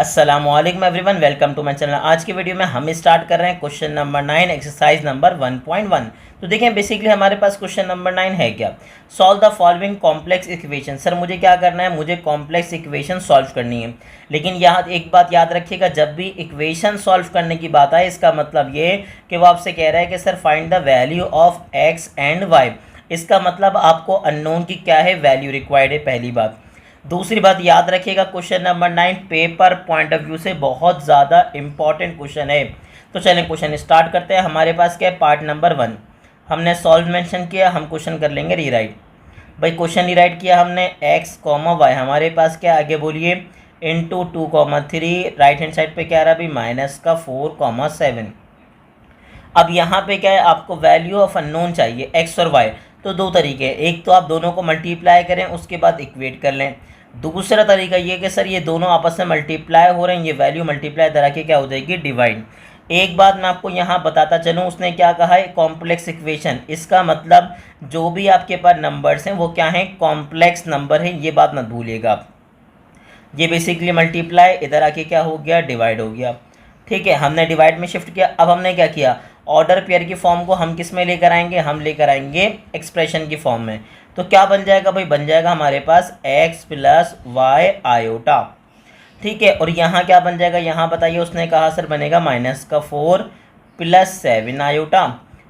अस्सलामुअलैकुम everyone, welcome to my channel. आज की वीडियो में हम स्टार्ट कर रहे हैं क्वेश्चन नंबर 9 एक्सरसाइज नंबर 1.1। तो देखें बेसिकली हमारे पास क्वेश्चन नंबर 9 है क्या, solve the following complex equation. Sir मुझे क्या करना है, मुझे कॉम्प्लेक्स इक्वेशन सॉल्व करनी है। लेकिन यहाँ एक बात याद रखिएगा, जब भी इक्वेशन सॉल्व करने की बात आए इसका मतलब ये कि वो आपसे कह रहा है कि sir find the value of x and y. इसका मतलब आपको अननोन की क्या है, वैल्यू रिक्वायर्ड है, पहली बात। दूसरी बात याद रखिएगा, question number 9 paper point of view से बहुत ज़्यादा इंपॉर्टेंट क्वेश्चन है। तो चलें क्वेश्चन स्टार्ट करते हैं। हमारे पास क्या है, पार्ट नंबर 1 हमने सॉल्व मेंशन किया, हम क्वेश्चन कर लेंगे रीराइट। भाई क्वेश्चन रीराइट किया हमने, एक्स कॉमा वाई हमारे पास क्या आगे बोलिए, इंटू 2,3 राइट हैंड साइड पे क्या आ रहा है भाई, माइनस का 4,7। अब यहाँ पे क्या है, आपको वैल्यू ऑफ अननोन चाहिए एक्स और वाई। तो दो तरीके हैं, एक तो आप दोनों को मल्टीप्लाई करें उसके बाद इक्वेट कर लें। दूसरा तरीका ये कि सर ये दोनों आपस में मल्टीप्लाई हो रहे हैं, ये वैल्यू मल्टीप्लाई करा के क्या हो जाएगी, डिवाइड। एक बात मैं आपको यहाँ बताता चलूँ, उसने क्या कहा है, कॉम्प्लेक्स इक्वेशन। इसका मतलब जो भी आपके पास नंबर्स हैं वो क्या हैं, कॉम्प्लेक्स नंबर है, ये बात मत भूलिएगा आप। ये बेसिकली मल्टीप्लाई इधर आके क्या हो गया, डिवाइड हो गया। ठीक है, हमने डिवाइड में शिफ्ट किया। अब हमने क्या किया, ऑर्डर पेयर की फॉर्म को हम किस में लेकर आएंगे, हम लेकर आएंगे एक्सप्रेशन की फॉर्म में। तो क्या बन जाएगा भाई, बन जाएगा हमारे पास एक्स प्लस वाई आयोटा। ठीक है, और यहाँ क्या बन जाएगा, यहाँ बताइए, उसने कहा सर बनेगा माइनस का 4 प्लस 7 आयोटा।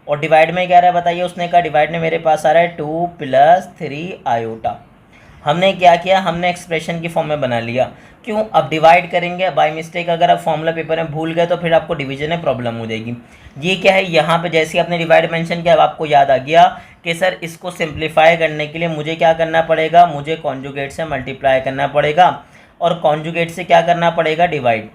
और डिवाइड में क्या रहा है बताइए, उसने कहा डिवाइड में मेरे पास आ रहा है 2 प्लस 3 आयोटा। हमने क्या किया, हमने एक्सप्रेशन की फॉर्म में बना लिया। क्यों, अब डिवाइड करेंगे बाय मिस्टेक, अगर आप फॉर्मूला पेपर में भूल गए तो फिर आपको डिवीजन में प्रॉब्लम हो जाएगी। ये क्या है, यहाँ पे जैसे आपने डिवाइड मेंशन किया, अब आपको याद आ गया कि सर इसको सिंप्लीफाई करने के लिए मुझे क्या करना पड़ेगा, मुझे कॉन्जुगेट से मल्टीप्लाई करना पड़ेगा, और कॉन्जुगेट से क्या करना पड़ेगा, डिवाइड।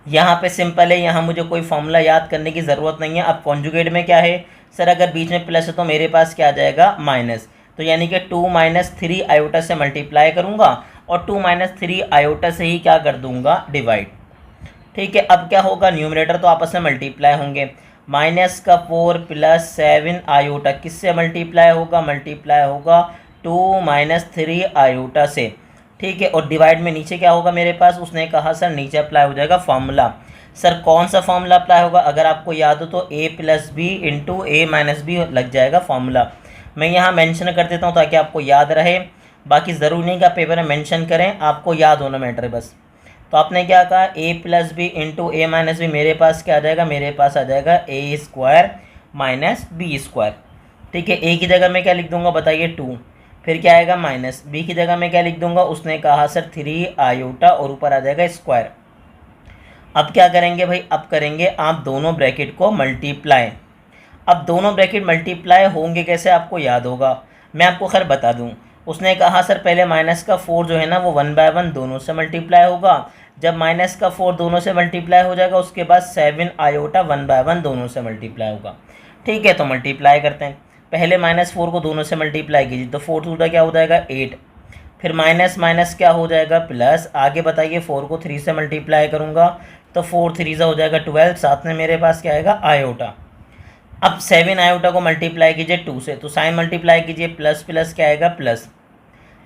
यहाँ पे सिंपल है, यहाँ मुझे कोई फॉर्मूला याद करने की ज़रूरत नहीं है। अब कॉन्जुगेट में क्या है, सर अगर बीच में प्लस है तो मेरे पास क्या आ जाएगा, माइनस। तो यानी कि 2 - 3 आयोटा से मल्टीप्लाई करूँगा और 2 - 3 आयोटा से ही क्या कर दूंगा, डिवाइड। ठीक है, अब क्या होगा, न्यूमरेटर तो आपस में मल्टीप्लाई होंगे। माइनस का 4 प्लस 7 आयोटा किससे मल्टीप्लाई होगा, मल्टीप्लाई होगा 2 - 3 आयोटा से। ठीक है, और डिवाइड में नीचे क्या होगा मेरे पास, उसने कहा सर नीचे अप्लाई हो जाएगा फॉर्मूला। सर कौन सा फॉर्मूला अप्लाई होगा, अगर आपको याद हो तो a + b into a - b लग जाएगा फॉर्मूला। मैं यहाँ मेंशन कर देता हूँ ताकि आपको याद रहे। बाकी ज़रूरी नहीं कि आप पेपर में मेंशन करें, आपको याद होना मैटर है बस। तो आपने क्या कहा, a + b into a - b, मेरे पास क्या आ जाएगा, मेरे पास आ जाएगा a² - b²। ठीक है, a की जगह मैं क्या लिख दूंगा बताइए, 2। फिर क्या आएगा माइनस, b की जगह मैं क्या लिख दूंगा, उसने कहा सर 3 आयोटा, और ऊपर आ जाएगा स्क्वायर। अब क्या करेंगे भाई, अब करेंगे आप दोनों ब्रैकेट को मल्टीप्लाई। अब दोनों ब्रैकेट मल्टीप्लाई होंगे कैसे, आपको याद होगा, मैं आपको खैर बता दूं। उसने कहा सर पहले माइनस का 4 जो है ना वो 1/1 दोनों से मल्टीप्लाई होगा। जब माइनस का 4 दोनों से मल्टीप्लाई हो जाएगा उसके बाद 7 आयोटा 1/1 दोनों से मल्टीप्लाई होगा। ठीक है, तो मल्टीप्लाई करते हैं। पहले -4 को दोनों से मल्टीप्लाई कीजिए तो 4 टू क्या हो जाएगा, 8। फिर माइनस माइनस क्या हो जाएगा, प्लस। आगे बताइए, 4 को 3 से मल्टीप्लाई करूँगा तो 4 3 हो जाएगा 12, साथ में मेरे पास क्या आएगा, आयोटा। अब 7 आयोटा को मल्टीप्लाई कीजिए 2 से, तो साइन मल्टीप्लाई कीजिए, प्लस प्लस क्या आएगा, प्लस।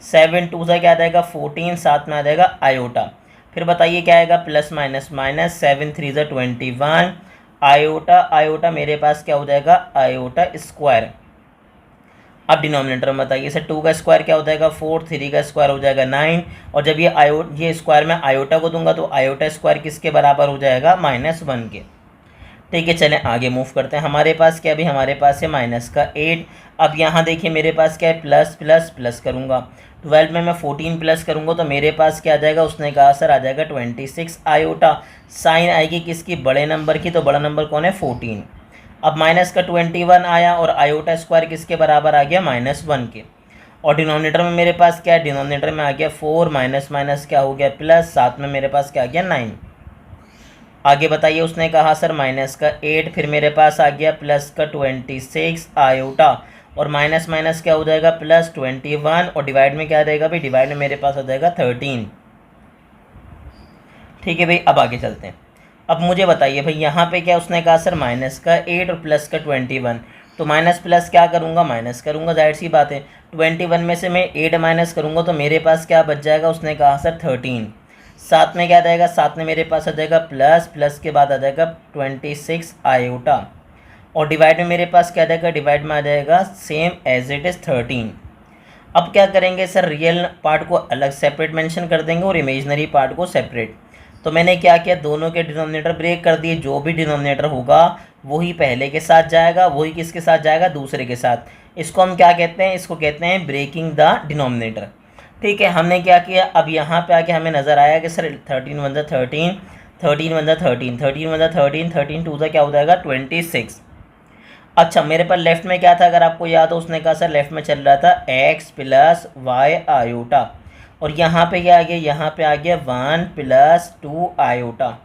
7 2 से क्या आ जाएगा, 14, साथ में आ जाएगा आयोटा। फिर बताइए क्या आएगा, plus minus minus, 7 3 21 iota. Iota मेरे पास क्या हो जाएगा, आयोटा स्क्वायर। अब डिनोमिनेटर में बताइए, सर 2 का स्क्वायर क्या हो जाएगा, 4, 3 का स्क्वायर हो जाएगा 9, और जब ये स्क्वायर में आयोटा को दूंगा तो आयोटा स्क्वायर किसके बराबर हो जाएगा, -1 के। ठीक है, चलें आगे मूव करते हैं। हमारे पास क्या, भी हमारे पास है माइनस का 8। अब यहाँ देखिए मेरे पास क्या है, प्लस प्लस प्लस करूँगा। 12 में मैं 14 प्लस करूँगा तो मेरे पास क्या आ जाएगा, उसने कहा सर आ जाएगा 26 आयोटा। साइन आएगी किसकी, बड़े नंबर की, तो बड़ा नंबर कौन है, 14। अब माइनस का 21 आया और आयोटा स्क्वायर किसके बराबर आ गया, -1 के। और डिनोमिनेटर में मेरे पास क्या है, डिनोमिनेटर में आ गया 4, माइनस माइनस क्या हो गया, प्लस, साथ में मेरे पास क्या आ गया, 9। आगे बताइए, उसने कहा सर माइनस का 8, फिर मेरे पास आ गया प्लस का 26 आयोटा, और माइनस माइनस क्या हो जाएगा, प्लस 21, और डिवाइड में क्या आ जाएगा भाई, डिवाइड में मेरे पास आ जाएगा 13। ठीक है भाई, अब आगे चलते हैं। अब मुझे बताइए भाई, यहाँ पे क्या उसने कहा सर माइनस का 8 और प्लस का 21, तो माइनस प्लस क्या करूँगा, माइनस करूँगा, जाहिर सी बात है। 21 में से मैं 8 माइनस करूँगा तो मेरे पास क्या बच जाएगा, उसने कहा सर 13। साथ में क्या आ जाएगा, साथ में मेरे पास आ जाएगा प्लस, प्लस के बाद आ जाएगा 26 आयोटा, और डिवाइड में मेरे पास क्या आ जाएगा, डिवाइड में आ जाएगा सेम एज इट इज़ 13। अब क्या करेंगे सर, रियल पार्ट को अलग सेपरेट मेंशन कर देंगे और इमेजनरी पार्ट को सेपरेट। तो मैंने क्या किया, दोनों के डिनोमिनेटर ब्रेक कर दिए, जो भी डिनोमिनेटर होगा वही पहले के साथ जाएगा, वही किसके साथ जाएगा, दूसरे के साथ। इसको हम क्या कहते हैं, इसको कहते हैं ब्रेकिंग द डिनोमिनेटर। ठीक है, हमने क्या किया, अब यहाँ पे आके हमें नज़र आया कि सर 13 वन ज़ा 13, 13 वन ज़ा 13, 13 वन ज़ा 13, 13 टू ज़ा क्या हो जाएगा 26। अच्छा, मेरे पास लेफ्ट में क्या था, अगर आपको याद हो, उसने कहा सर लेफ्ट में चल रहा था x प्लस वाई आयोटा, और यहाँ पे क्या आ गया, यहाँ पे आ गया 1 प्लस 2 आयोटा।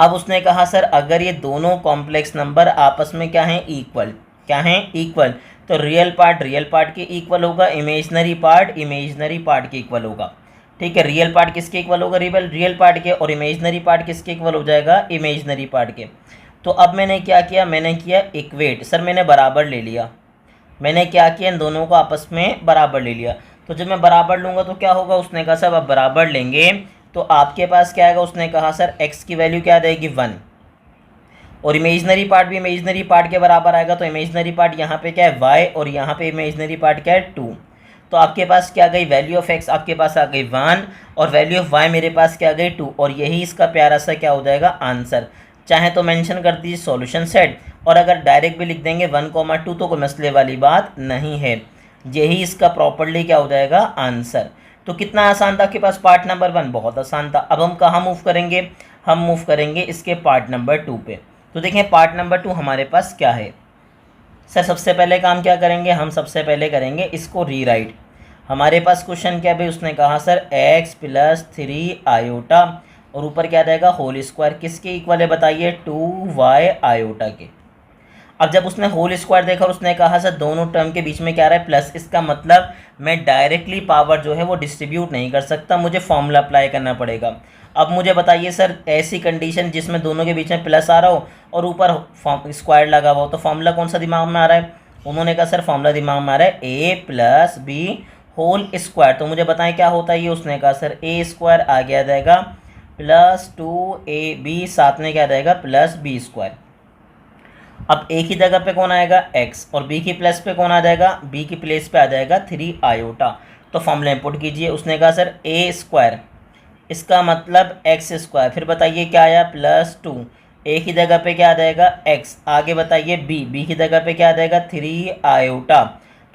अब उसने कहा सर अगर ये दोनों कॉम्प्लेक्स नंबर आपस में क्या हैं, इक्वल, क्या हैं, इक्वल, तो रियल पार्ट के इक्वल होगा, इमेजनरी पार्ट के इक्वल होगा। ठीक है, रियल पार्ट किसके इक्वल होगा, रियल पार्ट के, और इमेजनरी पार्ट किसके इक्वल हो जाएगा, इमेजनरी पार्ट के। तो अब मैंने क्या किया, मैंने किया इक्वेट, सर मैंने बराबर ले लिया, मैंने क्या किया, इन दोनों को आपस में बराबर ले लिया। तो जब मैं बराबर लूँगा तो क्या होगा, उसने कहा सर अब बराबर लेंगे तो आपके पास क्या आएगा, उसने कहा सर x की वैल्यू क्या आ जाएगी 1, और इमेजनरी पार्ट भी इमेजनरी पार्ट के बराबर आएगा, तो इमेजनरी पार्ट यहाँ पे क्या है y, और यहाँ पे इमेजनरी पार्ट क्या है 2। तो आपके पास क्या आ गई, वैल्यू ऑफ x आपके पास आ गई 1, और वैल्यू ऑफ y मेरे पास क्या आ गई 2, और यही इसका प्यारा सा क्या हो जाएगा आंसर। चाहे तो मेंशन कर दीजिए सॉल्यूशन सेट, और अगर डायरेक्ट भी लिख देंगे 1,2 तो कोई मसले वाली बात नहीं है, यही इसका प्रॉपर्ली क्या हो जाएगा आंसर। तो कितना आसान था आपके पास पार्ट नंबर 1, बहुत आसान था। अब हम कहाँ मूव करेंगे, हम मूव करेंगे इसके पार्ट नंबर 2 पे। तो देखें पार्ट नंबर 2 हमारे पास क्या है। सर सबसे पहले काम क्या करेंगे, हम सबसे पहले करेंगे इसको रीराइट। हमारे पास क्वेश्चन क्या भाई, उसने कहा सर x प्लस 3 आयोटा, और ऊपर क्या रहेगा होल स्क्वायर, किसके इक्वल है बताइए, 2y आयोटा के। अब जब उसने होल स्क्वायर देखा और उसने कहा सर दोनों टर्म के बीच में क्या आ रहा है प्लस, इसका मतलब मैं डायरेक्टली पावर जो है वो डिस्ट्रीब्यूट नहीं कर सकता, मुझे फॉर्मूला अप्लाई करना पड़ेगा। अब मुझे बताइए सर ऐसी कंडीशन जिसमें दोनों के बीच में प्लस आ रहा हो और ऊपर स्क्वायर लगा हुआ हो, तो फॉर्मूला कौन सा दिमाग में आ रहा है, उन्होंने कहा सर फॉर्मूला दिमाग में आ रहा है a plus b whole square. तो मुझे बताएं क्या होता है ये, उसने कहा सर a स्क्वायर आ गया जाएगा प्लस 2ab, साथ में क्या रहेगा प्लस बी स्क्वायर। अब a की जगह पे कौन आएगा x, और b की प्लेस पे कौन आ जाएगा, b की प्लेस पे आ जाएगा 3 आयोटा। तो फॉर्मूला इंपुट कीजिए, उसने कहा सर a स्क्वायर, इसका मतलब x स्क्वायर, फिर बताइए क्या आया प्लस 2, a की जगह पे क्या आ जाएगा x, आगे बताइए b की जगह पे क्या आ जाएगा 3 आयोटा,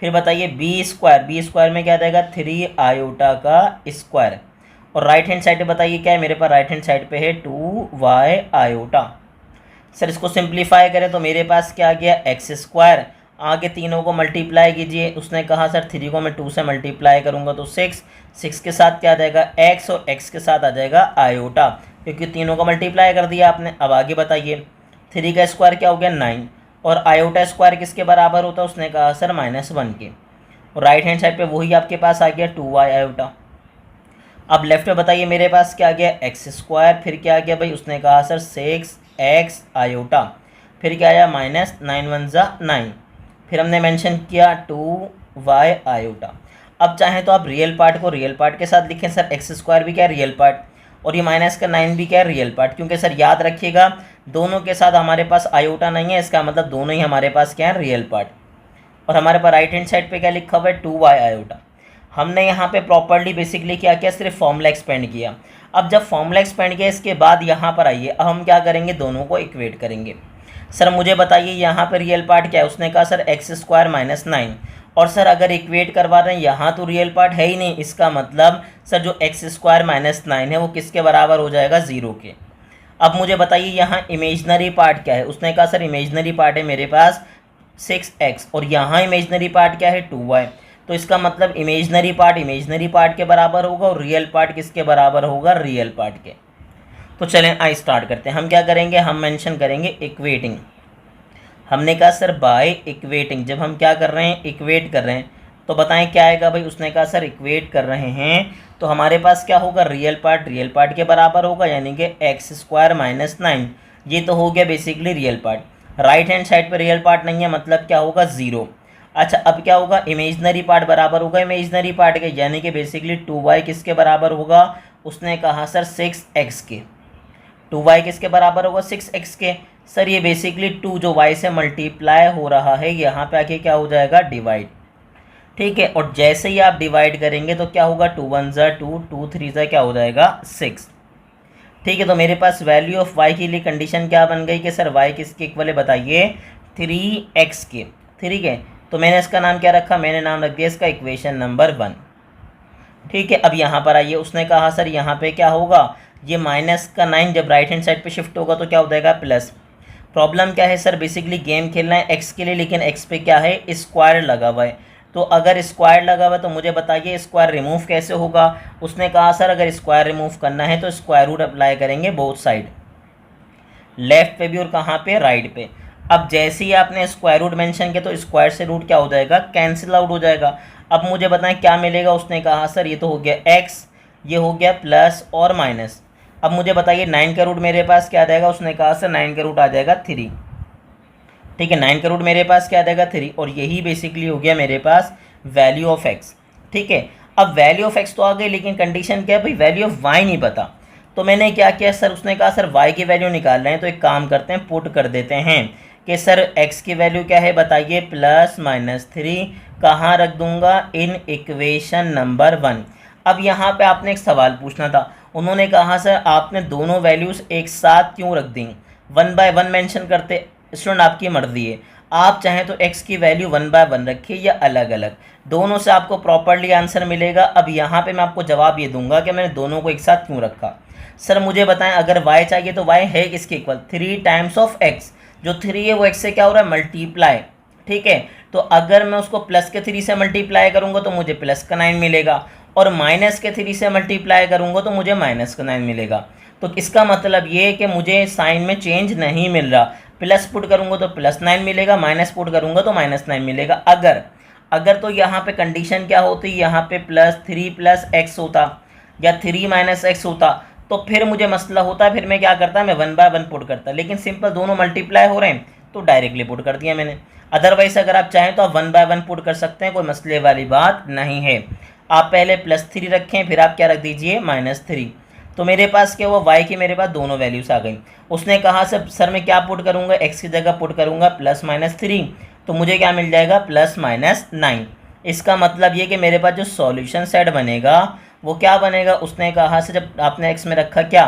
फिर बताइए b स्क्वायर में क्या आ जाएगा 3 आयोटा का स्क्वायर, और राइट हैंड साइड पे बताइए क्या है, मेरे पास राइट हैंड साइड पे है 2y आयोटा। सर इसको सिंप्लीफाई करें तो मेरे पास क्या आ गया एक्स स्क्वायर, आगे तीनों को मल्टीप्लाई कीजिए, उसने कहा सर 3 को मैं 2 से मल्टीप्लाई करूंगा तो 6 के साथ क्या आ जाएगा x, और x के साथ आ जाएगा आयोटा, क्योंकि तीनों को मल्टीप्लाई कर दिया आपने। अब आगे बताइए 3 का स्क्वायर क्या हो गया 9, और आयोटा स्क्वायर किसके बराबर होता है, उसने कहा सर -1 के, और राइट हैंड साइड पर वही आपके पास आ गया 2y आयोटा। अब लेफ्ट में बताइए मेरे पास क्या आ गया एक्स स्क्वायर, फिर क्या आ गया भाई, उसने कहा सर 6x आयोटा, फिर क्या आया -9 1 ज़ा 9, फिर हमने मेंशन किया 2y आयोटा। अब चाहें तो आप रियल पार्ट को रियल पार्ट के साथ लिखें, सर एक्स स्क्वायर भी क्या है रियल पार्ट, और ये -9 भी क्या है रियल पार्ट, क्योंकि सर याद रखिएगा दोनों के साथ हमारे पास आयोटा नहीं है, इसका मतलब दोनों ही हमारे पास क्या है रियल पार्ट। और हमारे पास राइट हैंड साइड पे क्या लिखा हुआ है 2y आयोटा। हमने यहाँ पे प्रॉपर्ली बेसिकली क्या किया, सिर्फ फॉर्मूला एक्सपेंड किया। अब जब फॉर्मूला एक्सपेंड किया इसके बाद यहाँ पर आइए, अब हम क्या करेंगे दोनों को इक्वेट करेंगे। सर मुझे बताइए यहाँ पर रियल पार्ट क्या है, उसने कहा सर एक्स स्क्वायर -9, और सर अगर इक्वेट करवा रहे हैं यहाँ तो रियल पार्ट है ही नहीं, इसका मतलब सर जो एक्स स्क्वायर -9 है वो किसके बराबर हो जाएगा 0 के। अब मुझे बताइए यहाँ इमेजनरी पार्ट क्या है, उसने कहा सर इमेजनरी पार्ट है मेरे पास 6x, और यहाँ इमेजनरी पार्ट क्या है 2y, तो इसका मतलब इमेजनरी पार्ट के बराबर होगा, और रियल पार्ट किसके बराबर होगा रियल पार्ट के। तो चलें आई स्टार्ट करते हैं। हम क्या करेंगे, हम मेंशन करेंगे इक्वेटिंग। हमने कहा सर बाय इक्वेटिंग, जब हम क्या कर रहे हैं इक्वेट कर रहे हैं तो बताएं क्या आएगा भाई, उसने कहा सर इक्वेट कर रहे हैं तो हमारे पास क्या होगा रियल पार्ट के बराबर होगा, यानी कि एक्स स्क्वायर -9, ये तो हो गया basically real part. Right hand side पर रियल पार्ट नहीं है, मतलब क्या होगा 0। अच्छा अब क्या होगा, इमेजनरी पार्ट बराबर होगा इमेजनरी पार्ट के, यानी कि बेसिकली 2y किसके बराबर होगा उसने कहा सर 6x के, 2y किसके बराबर होगा 6x के। सर ये बेसिकली 2 जो y से मल्टीप्लाई हो रहा है यहाँ पे आके क्या हो जाएगा डिवाइड, ठीक है। और जैसे ही आप डिवाइड करेंगे तो क्या होगा 2 1 ज़ा 2, 2 3 ज़ा क्या हो जाएगा 6, ठीक है। तो मेरे पास वैल्यू ऑफ y के लिए कंडीशन क्या बन गई कि सर y किसके इक्वल है बताइए 3x के, ठीक है। तो मैंने इसका नाम क्या रखा, मैंने नाम रख दिया इसका इक्वेशन नंबर 1, ठीक है। अब यहाँ पर आइए, उसने कहा सर यहाँ पे क्या होगा, ये माइनस का 9 जब राइट हैंड साइड पे शिफ्ट होगा तो क्या हो जाएगा प्लस। प्रॉब्लम क्या है सर, बेसिकली गेम खेलना है x के लिए, लेकिन x पे क्या है स्क्वायर लगा हुआ है। तो अगर स्क्वायर लगा हुआ है तो मुझे बताइए स्क्वायर रिमूव कैसे होगा। उसने कहा सर अगर स्क्वायर रिमूव करना है तो स्क्वायर रूट अप्लाई करेंगे बोथ साइड, लेफ्ट पे भी और कहाँ पे राइट पे। अब जैसे ही आपने स्क्वायर रूट मेंशन किया तो स्क्वायर से रूट क्या हो जाएगा कैंसिल आउट हो जाएगा। अब मुझे बताएं क्या मिलेगा। उसने कहा सर ये तो हो गया x, ये हो गया प्लस और माइनस। अब मुझे बताइए 9 का रूट मेरे पास क्या आ जाएगा। उसने कहा सर 9 का रूट आ जाएगा 3, ठीक है। 9 का रूट मेरे पास क्या आ जाएगा 3, और यही बेसिकली हो गया मेरे पास वैल्यू ऑफ x, ठीक है। अब वैल्यू ऑफ x तो आ गई, लेकिन कंडीशन क्या है भाई, वैल्यू ऑफ y नहीं पता। तो मैंने क्या किया सर, उसने कहा सर y की वैल्यू निकाल रहे हैं तो एक काम करते हैं पुट कर देते हैं कि सर x की वैल्यू क्या है बताइए +-3, कहाँ रख दूंगा इन इक्वेशन नंबर 1। अब यहाँ पे आपने एक सवाल पूछना था, उन्होंने कहा सर आपने दोनों वैल्यूज़ एक साथ क्यों रख दी, 1 बाय 1 मेंशन करते। स्टूडेंट आपकी मर्जी है, आप चाहें तो x की वैल्यू 1 बाय 1 रखिए या अलग अलग, दोनों से आपको प्रॉपर्ली आंसर मिलेगा। अब यहाँ पे मैं आपको जवाब ये दूंगा कि मैंने दोनों को एक साथ क्यों रखा। सर मुझे बताएं अगर y चाहिए तो y है किसके इक्वल 3 टाइम्स ऑफ x, जो 3 है वो x से क्या हो रहा है मल्टीप्लाई, ठीक है। तो अगर मैं उसको प्लस के 3 से मल्टीप्लाई करूंगा तो मुझे प्लस का 9 मिलेगा, और माइनस के 3 से मल्टीप्लाई करूंगा तो मुझे माइनस का 9 मिलेगा। तो इसका मतलब ये कि मुझे साइन में चेंज नहीं मिल रहा, प्लस पुट करूंगा तो +9 मिलेगा, माइनस पुट करूंगा तो -9 मिलेगा। अगर तो यहाँ पे कंडीशन क्या होती, यहाँ पे +3 + x होता या 3 - x होता तो फिर मुझे मसला होता, फिर मैं क्या करता मैं 1 बाय 1 पुट करता। लेकिन सिंपल दोनों मल्टीप्लाई हो रहे हैं तो डायरेक्टली पुट कर दिया मैंने। अदरवाइज अगर आप चाहें तो आप 1 बाय 1 पुट कर सकते हैं, कोई मसले वाली बात नहीं है। आप पहले +3 रखें, फिर आप क्या रख दीजिए -3। तो मेरे पास क्या हुआ y की मेरे पास दोनों वैल्यूज आ गई। उसने कहा सर मैं क्या पुट करूंगा, x की जगह पुट करूंगा +-3, तो मुझे क्या मिल जाएगा +-9। इसका मतलब ये कि मेरे पास जो सॉल्यूशन सेट बनेगा वो क्या बनेगा। उसने कहा सर जब आपने x में रखा क्या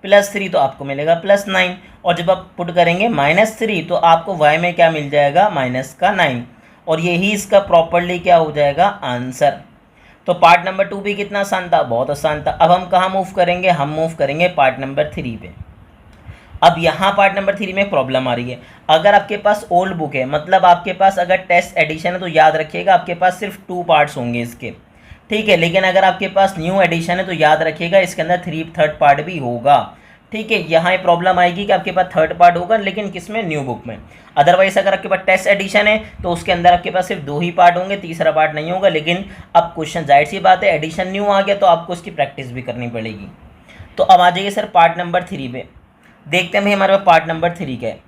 +3 तो आपको मिलेगा +9, और जब आप पुट करेंगे -3 तो आपको y में क्या मिल जाएगा -9, और यही इसका प्रॉपरली क्या हो जाएगा आंसर। तो पार्ट नंबर 2 भी कितना आसान था, बहुत आसान था। अब हम कहाँ मूव करेंगे, हम मूव करेंगे पार्ट नंबर 3 पे। अब यहाँ पार्ट नंबर 3 में प्रॉब्लम आ रही है। अगर आपके पास ओल्ड बुक है, मतलब आपके पास अगर टेस्ट एडिशन है तो याद रखिएगा आपके पास सिर्फ 2 पार्ट्स होंगे इसके, ठीक है। लेकिन अगर आपके पास न्यू एडिशन है तो याद रखिएगा इसके अंदर 3rd पार्ट भी होगा, ठीक है। यहाँ प्रॉब्लम आएगी कि आपके पास 3rd पार्ट होगा, लेकिन किसमें न्यू बुक में। अदरवाइज अगर आपके पास टेस्ट एडिशन है तो उसके अंदर आपके पास सिर्फ 2 ही पार्ट होंगे, तीसरा पार्ट नहीं होगा। लेकिन अब क्वेश्चन जाहिर सी बात है एडिशन न्यू आ गया तो आपको इसकी प्रैक्टिस भी करनी पड़ेगी। तो अब आ जाइए सर पार्ट नंबर 3 पे, देखते हैं भाई हमारे पास पार्ट नंबर 3 क्या है।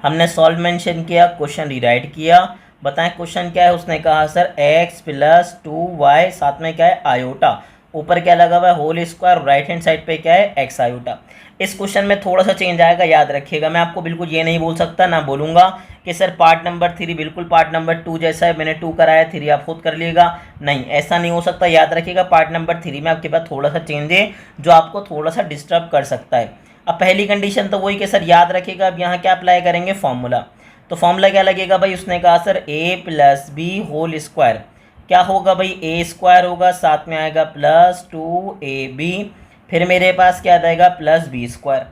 हमने सॉल्व मेंशन किया, क्वेश्चन रीराइट किया, बताएं क्वेश्चन क्या है। उसने कहा सर x + 2y साथ में क्या है आयोटा, ऊपर क्या लगा हुआ है whole square, right hand side पे क्या है x आयोटा। इस क्वेश्चन में थोड़ा सा चेंज आएगा, याद रखिएगा। मैं आपको बिल्कुल ये नहीं बोल सकता, ना बोलूँगा कि सर पार्ट नंबर 3 बिल्कुल पार्ट नंबर 2 जैसा है, मैंने 2 कराया 3 आप खुद कर लीजिएगा, नहीं ऐसा नहीं हो सकता। याद रखिएगा पार्ट नंबर 3 में आपके पास थोड़ा सा चेंज है जो आपको थोड़ा सा डिस्टर्ब कर सकता है। अब पहली कंडीशन तो वही कि सर याद रखिएगा, अब यहाँ क्या अप्लाई करेंगे फॉर्मूला। तो फॉर्मूला क्या लगेगा भाई, उसने कहा sir a + b whole square, क्या होगा भाई a² होगा, साथ में आएगा +2ab, फिर मेरे पास क्या आ जाएगा +b²।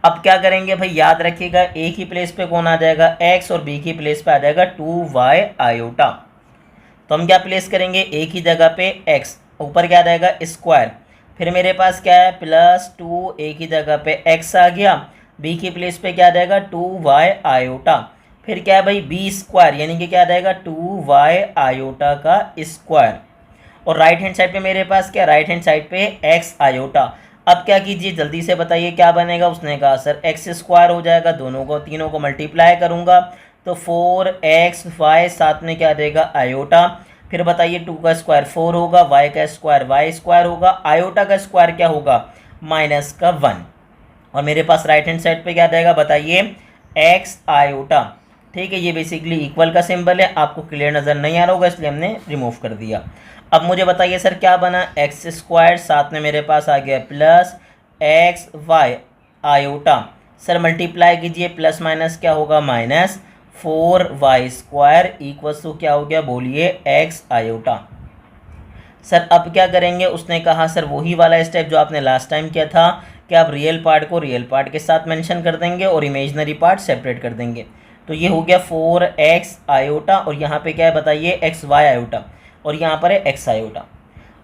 अब क्या करेंगे भाई, याद रखिएगा a की प्लेस पे कौन आ जाएगा x, और b की प्लेस पे आ जाएगा 2y आयोटा। तो हम क्या प्लेस करेंगे, a की जगह पे x, ऊपर क्या आ जाएगा स्क्वायर, फिर मेरे पास क्या है +2, a की जगह पे x आ गया, b की प्लेस पे क्या आ जाएगा 2y आयोटा, फिर क्या है भाई b² यानी कि क्या आ जाएगा 2y आयोटा का स्क्वायर, और राइट हैंड साइड पे मेरे पास क्या, राइट हैंड साइड पे x आयोटा। अब क्या कीजिए जल्दी से बताइए क्या बनेगा। उसने कहा सर x² हो जाएगा, दोनों को तीनों को मल्टीप्लाई करूंगा तो 4xy साथ में क्या देगा आयोटा, फिर बताइए 2 का स्क्वायर 4 होगा, y का स्क्वायर y स्क्वायर होगा, आयोटा का स्क्वायर क्या होगा माइनस का 1। और मेरे पास राइट हैंड साइड पे क्या आ जाएगा बताइए x आयोटा। ठीक है, ये बेसिकली इक्वल का सिंबल है, आपको क्लियर नज़र नहीं आ रहा होगा इसलिए हमने रिमूव कर दिया। अब मुझे बताइए सर क्या बना, एक्स स्क्वायर साथ में मेरे पास आ गया plus x y iota. Sir multiply कीजिए, प्लस माइनस क्या होगा minus 4y square equals to क्या हो गया बोलिए एक्स आयोटा। सर अब क्या करेंगे, उसने कहा सर वही वाला स्टेप जो आपने लास्ट टाइम किया था कि आप रियल पार्ट को रियल पार्ट के साथ मेंशन कर देंगे और इमेजनरी पार्ट सेपरेट कर देंगे। तो ये हो गया 4x आयोटा और यहाँ पे क्या है बताइए xy आयोटा और यहाँ पर है x आयोटा।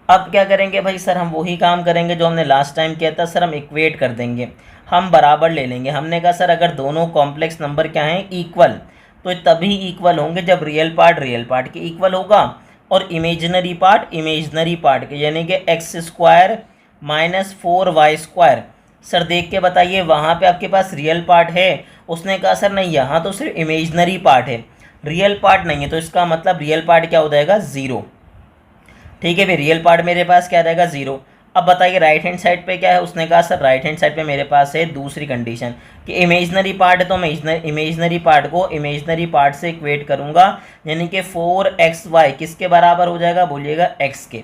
अब क्या करेंगे भाई सर, हम वही काम करेंगे जो हमने लास्ट टाइम किया था सर, हम इक्वेट कर देंगे, हम बराबर ले लेंगे। हमने कहा सर अगर दोनों कॉम्प्लेक्स नंबर क्या हैं इक्वल, तो तभी इक्वल होंगे जब रियल पार्ट के इक्वल होगा और इमेजनरी पार्ट के, यानी कि x square minus 4y square. Sir देख के बताइए वहाँ पे आपके पास रियल पार्ट है, उसने कहा सर नहीं यहाँ तो सिर्फ इमेजनरी पार्ट है, रियल पार्ट नहीं है, तो इसका मतलब रियल पार्ट क्या हो जाएगा 0। ठीक है भाई, रियल पार्ट मेरे पास क्या रहेगा 0। अब बताइए राइट हैंड साइड पे क्या है, उसने कहा सर राइट हैंड साइड पे मेरे पास है दूसरी कंडीशन कि इमेजनरी पार्ट है तो मैं इमेजनरी पार्ट को इमेजनरी पार्ट से इक्वेट करूंगा, यानी कि 4xy किसके बराबर हो जाएगा बोलिएगा x के।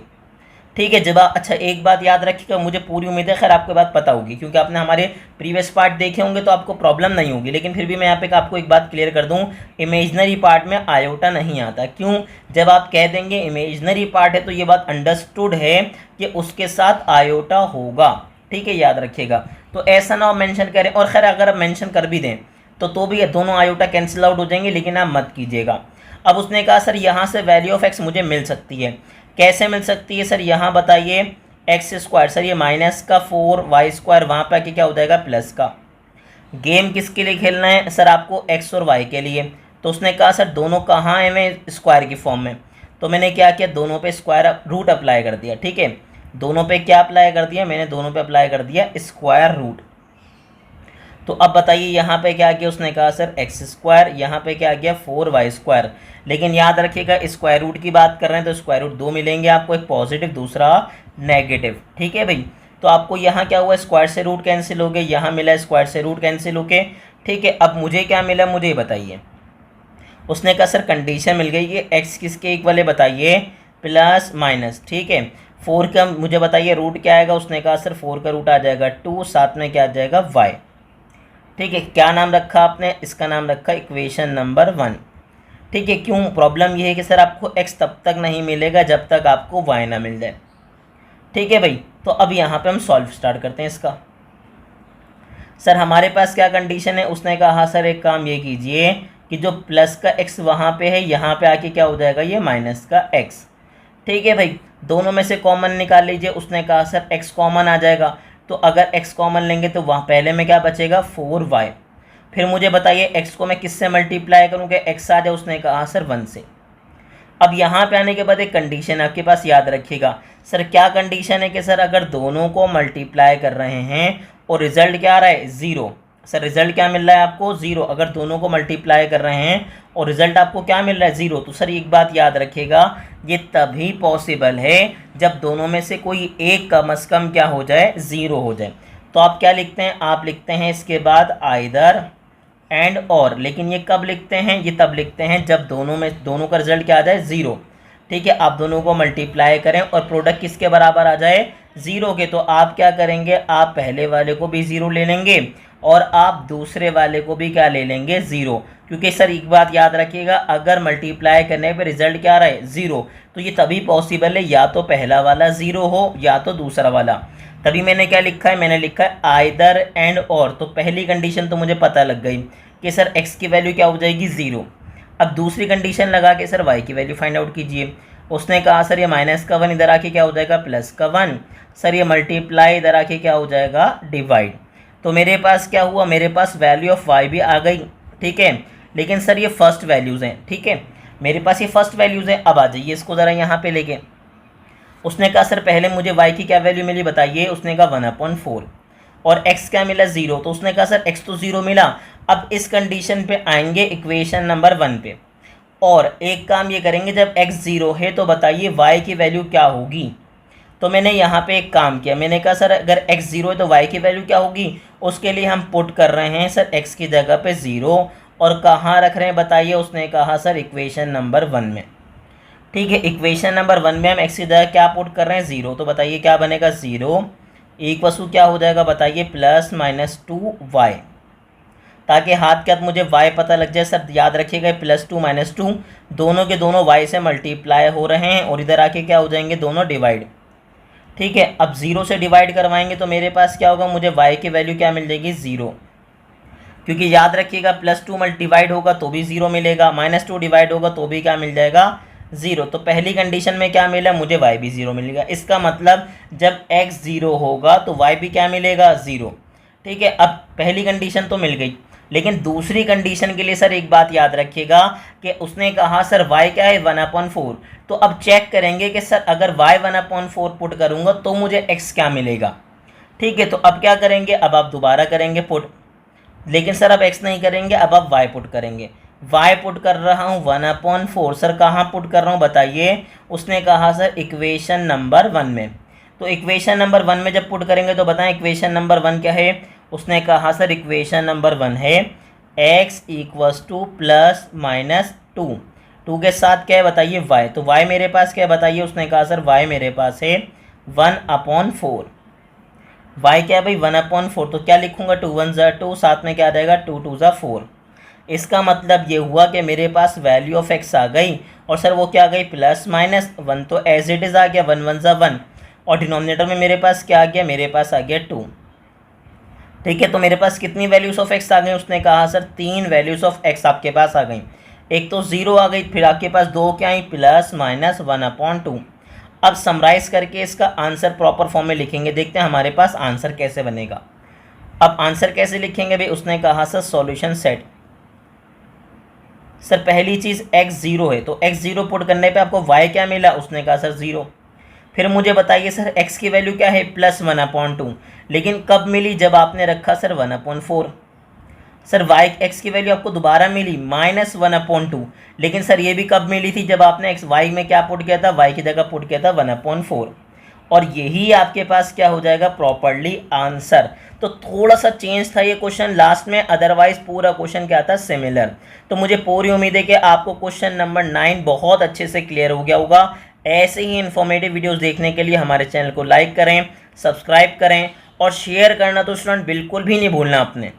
ठीक है, जब अच्छा एक बात याद रखिएगा, मुझे पूरी उम्मीद है खैर आपको बात पता होगी क्योंकि आपने हमारे प्रीवियस पार्ट देखे होंगे तो आपको प्रॉब्लम नहीं होगी, लेकिन फिर भी मैं यहाँ पे आपको एक बात क्लियर कर दूँ, इमेजनरी पार्ट में आयोटा नहीं आता। क्यों, जब आप कह देंगे इमेजनरी पार्ट है तो ये बात अंडरस्टूड है कि उसके साथ आयोटा होगा। ठीक है, याद रखिएगा, तो ऐसा ना मेंशन करें, और खैर अगर आप मेंशन कर भी दें तो भी दोनों आयोटा कैंसिल आउट हो जाएंगे, लेकिन आप मत कीजिएगा। अब उसने कहा सर यहाँ से वैल्यू ऑफ एक्स मुझे मिल सकती है, कैसे मिल सकती है सर, यहाँ बताइए एक्स स्क्वायर, सर ये माइनस का 4y स्क्वायर, वहाँ पे आके क्या हो जाएगा प्लस का। गेम किसके लिए खेलना है सर आपको, एक्स और वाई के लिए। तो उसने कहा सर दोनों कहाँ है में स्क्वायर की फॉर्म में, तो मैंने क्या किया दोनों पे स्क्वायर रूट अप्लाई कर दिया। ठीक है, दोनों पे क्या अप्लाई कर दिया मैंने, दोनों पे अप्लाई कर दिया स्क्वायर रूट। तो अब बताइए यहाँ पे क्या किया, उसने कहा सर एक्स स्क्वायर, यहाँ पे क्या गया 4y स्क्वायर, लेकिन याद रखिएगा स्क्वायर रूट की बात कर रहे हैं तो स्क्वायर रूट 2 मिलेंगे आपको, एक पॉजिटिव दूसरा नेगेटिव। ठीक है भाई, तो आपको यहाँ क्या हुआ स्क्वायर से रूट कैंसिल हो गए, यहाँ मिला स्क्वायर से रूट कैंसिल हो गए। ठीक है, अब मुझे क्या मिला मुझे बताइए, उसने कहा सर कंडीशन मिल गई कि एक्स किसके इक्वल है बताइए प्लस माइनस। ठीक है, 4 का मुझे बताइए रूट क्या आएगा, उसने कहा सर 4 का रूट आ जाएगा 2, साथ में क्या आ जाएगा y। ठीक है, क्या नाम रखा आपने, इसका नाम रखा इक्वेशन नंबर 1। ठीक है, क्यों, प्रॉब्लम ये है कि सर आपको x तब तक नहीं मिलेगा जब तक आपको y ना मिल जाए। ठीक है भाई, तो अब यहाँ पे हम सॉल्व स्टार्ट करते हैं इसका। सर हमारे पास क्या कंडीशन है, उसने कहा हाँ सर एक काम ये कीजिए कि जो प्लस का x वहाँ पे है यहाँ पे आके क्या हो जाएगा ये माइनस का x। ठीक है भाई, दोनों में से कॉमन निकाल लीजिए, उसने कहा सर x कॉमन आ जाएगा, तो अगर x कॉमन लेंगे तो वहाँ पहले में क्या बचेगा 4y। फिर मुझे बताइए x को मैं किससे मल्टीप्लाई करूँगा, x आ जाए, उसने कहा सर 1 से। अब यहाँ पे आने के बाद एक कंडीशन आपके पास याद रखिएगा, सर क्या कंडीशन है कि सर अगर दोनों को मल्टीप्लाई कर रहे हैं और रिजल्ट क्या आ रहा है 0, सर रिजल्ट क्या मिल रहा है आपको 0, अगर दोनों को मल्टीप्लाई कर रहे हैं और रिजल्ट आपको क्या मिल रहा है 0, तो सर एक बात याद रखिएगा ये तभी पॉसिबल है जब दोनों में से कोई एक कम से कम क्या हो जाए 0 हो जाए। तो आप क्या लिखते हैं, आप लिखते हैं इसके बाद आइदर एंड और, लेकिन ये कब लिखते हैं, ये तब लिखते हैं जब दोनों का रिजल्ट क्या आ जाए 0। ठीक है, आप दोनों को मल्टीप्लाई करें और प्रोडक्ट किसके बराबर आ जाए 0 के, तो आप क्या करेंगे, आप पहले वाले को भी 0 ले लेंगे और आप दूसरे वाले को भी क्या ले लेंगे 0। क्योंकि सर एक बात याद रखिएगा, अगर मल्टीप्लाई करने पे रिजल्ट क्या आ रहा है 0, तो ये तभी पॉसिबल है या तो पहला वाला 0 हो या तो दूसरा वाला। तभी मैंने क्या लिखा है, मैंने लिखा है आइदर एंड और। तो पहली कंडीशन तो मुझे पता लग गई कि सर x की वैल्यू क्या हो जाएगी 0। अब दूसरी कंडीशन लगा के सर y की वैल्यू फाइंड आउट कीजिए। उसने कहा सर ये माइनस का 1 इधर आके क्या हो जाएगा प्लस का 1, सर ये मल्टीप्लाई इधर आके क्या हो जाएगा डिवाइड। तो मेरे पास क्या हुआ, मेरे पास वैल्यू ऑफ y भी आ गई। ठीक है, लेकिन सर ये फर्स्ट वैल्यूज़ हैं। ठीक है, मेरे पास ये फर्स्ट वैल्यूज़ हैं। अब आ जाइए इसको ज़रा यहाँ पे लेके। उसने कहा सर पहले मुझे y की क्या वैल्यू मिली बताइए, उसने कहा 1/4 और x क्या मिला 0। तो उसने कहा सर x तो 0 मिला। अब इस कंडीशन पे आएंगे इक्वेशन नंबर 1 पे। और एक काम ये करेंगे, जब x 0 है तो बताइए y की वैल्यू क्या होगी। तो मैंने यहाँ पे एक काम किया, मैंने कहा सर अगर x 0 है तो y की वैल्यू क्या होगी। उसके लिए हम पुट कर रहे हैं सर x की जगह पे 0 और कहाँ रख रहे हैं बताइए। उसने कहा सर इक्वेशन नंबर 1 में। ठीक है, इक्वेशन नंबर 1 में हम x की जगह क्या पुट कर रहे हैं 0। तो बताइए क्या बनेगा 0 इक्वल क्या हो जाएगा बताइए +-2y। ताकि हाथ के हाथ मुझे y पता लग जाए। सर याद रखिएगा +2 - 2 दोनों के दोनों y से मल्टीप्लाई हो रहे हैं और इधर आके क्या हो जाएंगे दोनों डिवाइड। ठीक है, अब 0 से डिवाइड करवाएंगे तो मेरे पास क्या होगा, मुझे y की वैल्यू क्या मिल जाएगी 0। क्योंकि याद रखिएगा +2 डिवाइड होगा तो भी 0 मिलेगा, -2 डिवाइड होगा तो भी क्या मिल जाएगा 0। तो पहली कंडीशन में क्या मिला, मुझे y भी 0 मिलेगा। इसका मतलब जब x 0 होगा तो y भी क्या मिलेगा 0। ठीक है, अब पहली कंडीशन तो मिल गई, लेकिन दूसरी कंडीशन के लिए सर एक बात याद रखिएगा कि उसने कहा सर y क्या है 1/4। तो अब चेक करेंगे कि सर अगर y 1/4 पुट करूँगा तो मुझे x क्या मिलेगा। ठीक है, तो अब क्या करेंगे, अब आप दोबारा करेंगे पुट, लेकिन सर अब x नहीं करेंगे, अब आप y पुट करेंगे। y पुट कर रहा हूँ 1/4। सर कहाँ पुट कर रहा हूँ बताइए। उसने कहा सर इक्वेशन नंबर 1 में। तो इक्वेशन नंबर 1 में जब पुट करेंगे तो बताएं इक्वेशन नंबर 1 क्या है। उसने कहा सर इक्वेशन नंबर 1 है x = +-2। 2 के साथ क्या है बताइए y। तो y मेरे पास क्या है बताइए। उसने कहा सर y मेरे पास है 1/4। y क्या है भाई 1/4। तो क्या लिखूंगा 2 1 ज़ा 2, साथ में क्या आ जाएगा 2 2 ज़ा 4। इसका मतलब ये हुआ कि मेरे पास वैल्यू ऑफ x आ गई और सर वो क्या आ गई +-1। तो एज इट इज़ आ गया 1 1 ज़ा 1 और डिनोमिनेटर में मेरे पास क्या आ गया, मेरे पास आ गया 2। ठीक है, तो मेरे पास कितनी वैल्यूज़ ऑफ x आ गई। उसने कहा सर 3 वैल्यूज़ ऑफ x आपके पास आ गई। एक तो 0 आ गई, फिर आपके पास 2 क्या आई +-1/2। अब समराइज़ करके इसका आंसर प्रॉपर फॉर्म में लिखेंगे, देखते हैं हमारे पास आंसर कैसे बनेगा। अब आंसर कैसे लिखेंगे भाई। उसने कहा सर सॉल्यूशन सेट। सर पहली चीज़ x 0 है तो x 0 पुट करने पे आपको y क्या मिला। उसने कहा सर 0। फिर मुझे बताइए सर x की वैल्यू क्या है +1/2, लेकिन कब मिली, जब आपने रखा सर 1/4। सर y x की वैल्यू आपको दोबारा मिली -1/2, लेकिन सर ये भी कब मिली थी, जब आपने x y में क्या पुट किया था, y की जगह पुट किया था 1/4। और यही आपके पास क्या हो जाएगा प्रॉपरली आंसर। तो थोड़ा सा चेंज था ये क्वेश्चन लास्ट में, अदरवाइज पूरा क्वेश्चन क्या था सिमिलर। तो मुझे पूरी उम्मीद है कि आपको क्वेश्चन नंबर 9 बहुत अच्छे से क्लियर हो गया होगा। ऐसे ही इन्फॉर्मेटिव वीडियोस देखने के लिए हमारे चैनल को लाइक करें, सब्सक्राइब करें और शेयर करना तो स्टूडेंट बिल्कुल भी नहीं भूलना आपने।